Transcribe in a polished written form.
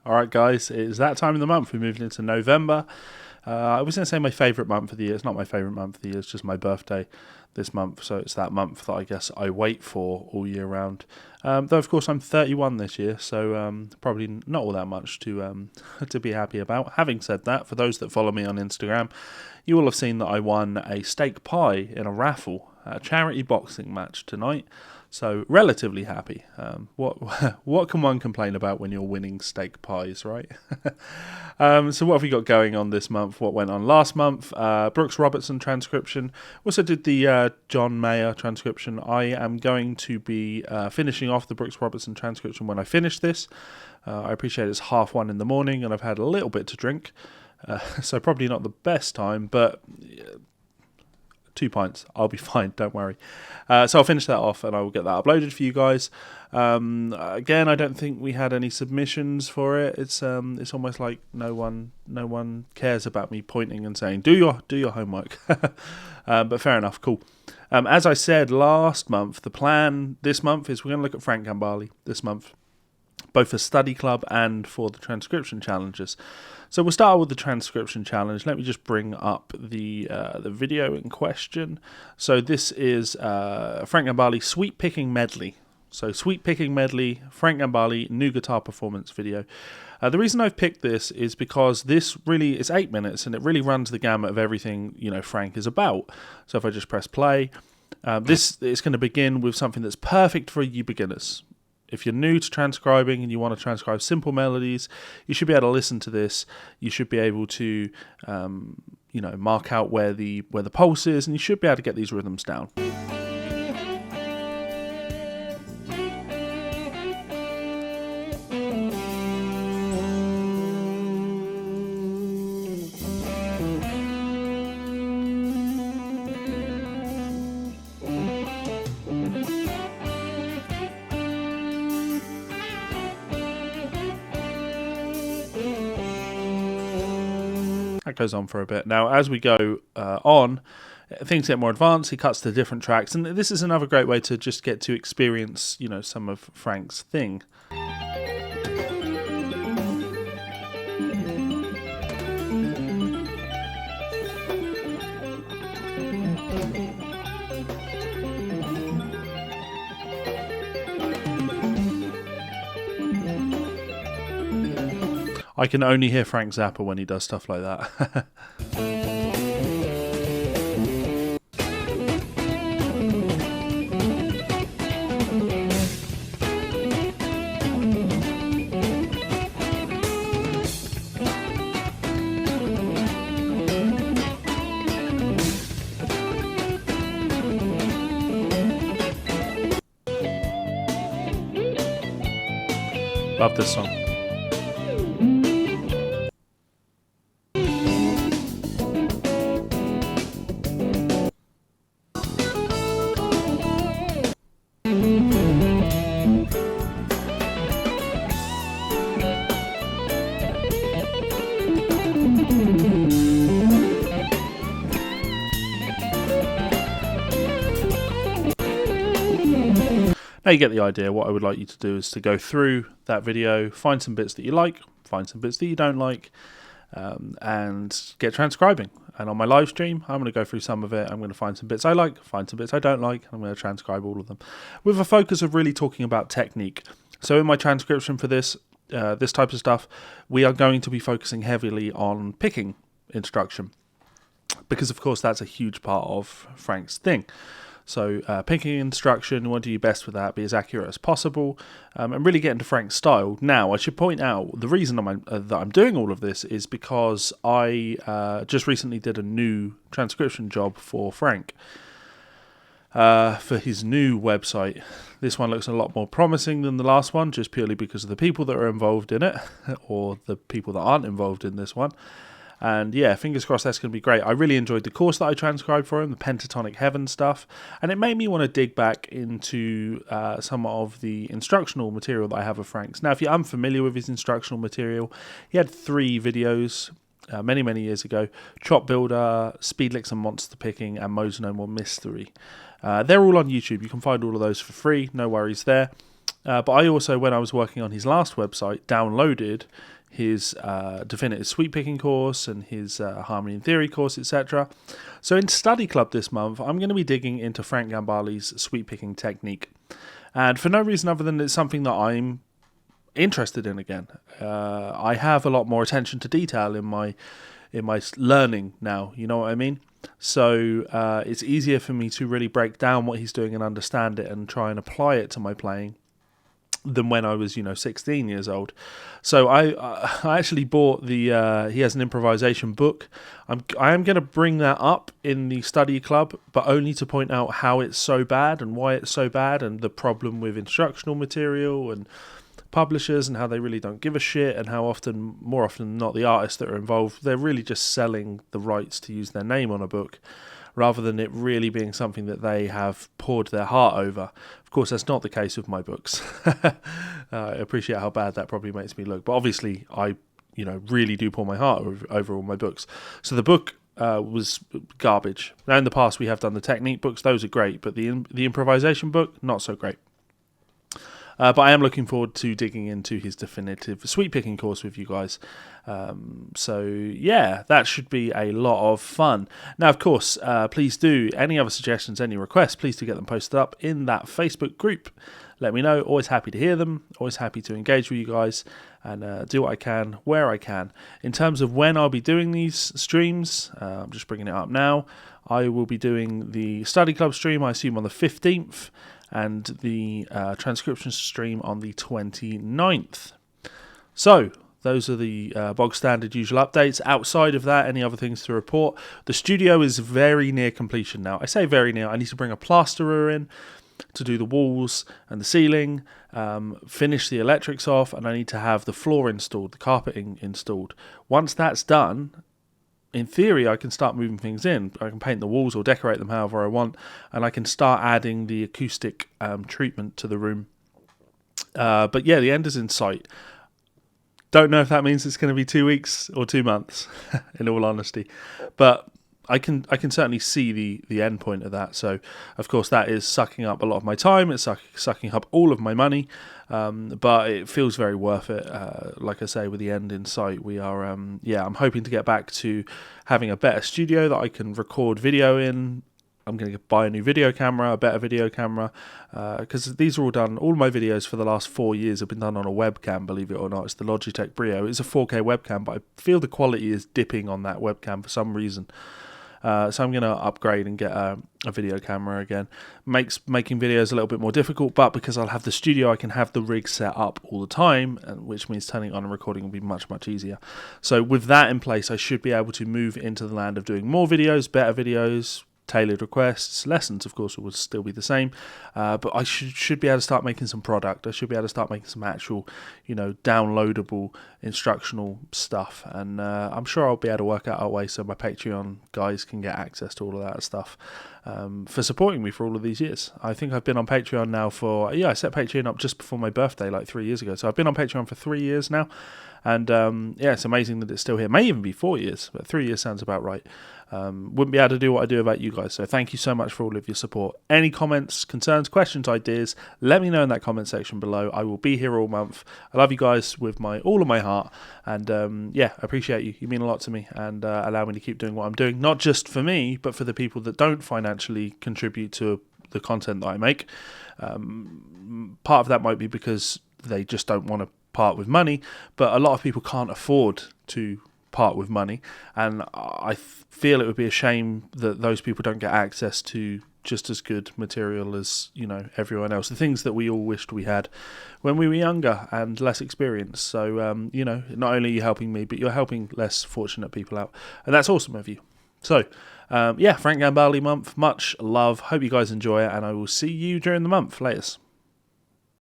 Alright guys, it's that time of the month. We're moving into November. I was going to say my favourite month of the year. It's not my favourite month of the year, it's just my birthday this month. So it's that month that I guess I wait for all year round. Though of course I'm 31 this year, so probably not all that much to to be happy about. Having said that, for those that follow me on Instagram, you will have seen that I won a steak pie in a raffle, a charity boxing match tonight. So relatively happy. What can one complain about when you're winning steak pies, right? So what have we got going on this month? What went on last month? Brooks Robertson transcription. Also did the John Mayer transcription. I am going to be finishing off the Brooks Robertson transcription when I finish this. I appreciate it's 1:30 in the morning and I've had a little bit to drink. So probably not the best time, but 2 pints, I'll be fine, don't worry. So I'll finish that off and I will get that uploaded for you guys. Again, I don't think we had any submissions for it. It's almost like no one cares about me pointing and saying do your homework. But fair enough, cool. As I said last month, the plan this month is we're going to look at Frank Gambale this month, both for Study Club and for the transcription challenges. So we'll start with the transcription challenge. Let me just bring up the video in question. So this is Frank Gambale Sweet Picking Medley. So Sweet Picking Medley, Frank Gambale new guitar performance video. The reason I've picked this is because this really is 8 minutes and it really runs the gamut of everything Frank is about. So if I just press play, this is going to begin with something that's perfect for you beginners. If you're new to transcribing and you want to transcribe simple melodies, you should be able to listen to this. You should be able to, mark out where the pulse is, and you should be able to get these rhythms down. That goes on for a bit. Now, as we go on, things get more advanced. He cuts to different tracks, and this is another great way to just get to experience, some of Frank's thing. I can only hear Frank Zappa when he does stuff like that. Love this song. Now you get the idea. What I would like you to do is to go through that video, find some bits that you like, find some bits that you don't like, and get transcribing. And on my live stream, I'm going to go through some of it. I'm going to find some bits I like, find some bits I don't like, and I'm going to transcribe all of them with a focus of really talking about technique. So in my transcription for this type of stuff, we are going to be focusing heavily on picking instruction because, of course, that's a huge part of Frank's thing. So picking instruction, you want to do your best with that, be as accurate as possible, and really get into Frank's style. Now, I should point out, the reason that I'm doing all of this is because I just recently did a new transcription job for Frank for his new website. This one looks a lot more promising than the last one, just purely because of the people that are involved in it, or the people that aren't involved in this one. And yeah, fingers crossed that's going to be great. I really enjoyed the course that I transcribed for him, the Pentatonic Heaven stuff, and it made me want to dig back into some of the instructional material that I have of Frank's. Now, if you're unfamiliar with his instructional material, he had 3 videos many years ago: Chop Builder, Speed Licks and Monster Picking, and Mo's No More Mystery. They're all on YouTube. You can find all of those for free, no worries there. But I also, when I was working on his last website, downloaded his definitive sweep picking course and his harmony and theory course, etc. So in Study Club this month, I'm going to be digging into Frank Gambale's sweep picking technique. And for no reason other than it's something that I'm interested in again. I have a lot more attention to detail in my learning now, you know what I mean? So it's easier for me to really break down what he's doing and understand it and try and apply it to my playing than when I was, 16 years old. So I actually bought he has an improvisation book. I am going to bring that up in the study club, but only to point out how it's so bad and why it's so bad and the problem with instructional material and publishers and how they really don't give a shit and how more often than not, the artists that are involved, they're really just selling the rights to use their name on a book rather than it really being something that they have poured their heart over. Of course, that's not the case with my books. I appreciate how bad that probably makes me look, but obviously I, really do pour my heart over all my books. So the book was garbage. Now in the past we have done the technique books; those are great, but the improvisation book, not so great. But I am looking forward to digging into his definitive sweep picking course with you guys. So yeah, that should be a lot of fun. Now, of course, please do, any other suggestions, any requests, please do get them posted up in that Facebook group. Let me know. Always happy to hear them. Always happy to engage with you guys and do what I can, where I can. In terms of when I'll be doing these streams, I'm just bringing it up now. I will be doing the Study Club stream, I assume, on the 15th. And the transcription stream on the 29th. So, those are the bog standard usual updates. Outside of that, any other things to report? The studio is very near completion now. I say very near. I need to bring a plasterer in to do the walls and the ceiling, finish the electrics off, and I need to have the floor installed, the carpeting installed. Once that's done, in theory, I can start moving things in. I can paint the walls or decorate them however I want, and I can start adding the acoustic treatment to the room. But yeah, the end is in sight. Don't know if that means it's going to be 2 weeks or 2 months, in all honesty. But I can certainly see the end point of that. So, of course, that is sucking up a lot of my time. It's sucking up all of my money. But it feels very worth it. Like I say, with the end in sight, we are, I'm hoping to get back to having a better studio that I can record video in. I'm going to buy a new video camera, a better video camera, because these are all done. All my videos for the last 4 years have been done on a webcam, believe it or not. It's the Logitech Brio. It's a 4K webcam, but I feel the quality is dipping on that webcam for some reason. So I'm going to upgrade and get a video camera again. Making videos a little bit more difficult, but because I'll have the studio, I can have the rig set up all the time, which means turning it on and recording will be much, much easier. So with that in place, I should be able to move into the land of doing more videos, better videos, tailored requests. Lessons, of course, will still be the same, but I should be able to start making some product. I should be able to start making some actual, downloadable instructional stuff, and I'm sure I'll be able to work out a way so my Patreon guys can get access to all of that stuff for supporting me for all of these years. I think I've been on Patreon now I set Patreon up just before my birthday, like 3 years ago, so I've been on Patreon for 3 years now, and it's amazing that it's still here. It may even be 4 years, but 3 years sounds about right. Wouldn't be able to do what I do without you guys, so thank you so much for all of your support. Any comments, concerns, questions, ideas, let me know in that comment section below. I will be here all month. I love you guys with all of my heart, and appreciate you. You mean a lot to me, and allow me to keep doing what I'm doing, not just for me, but for the people that don't financially contribute to the content that I make. Part of that might be because they just don't want to part with money, but a lot of people can't afford to part with money, and I feel it would be a shame that those people don't get access to just as good material as everyone else, the things that we all wished we had when we were younger and less experienced. So not only are you helping me, but you're helping less fortunate people out, and that's awesome of you. So Frank Gambale month, much love, hope you guys enjoy it, and I will see you during the month. Laters.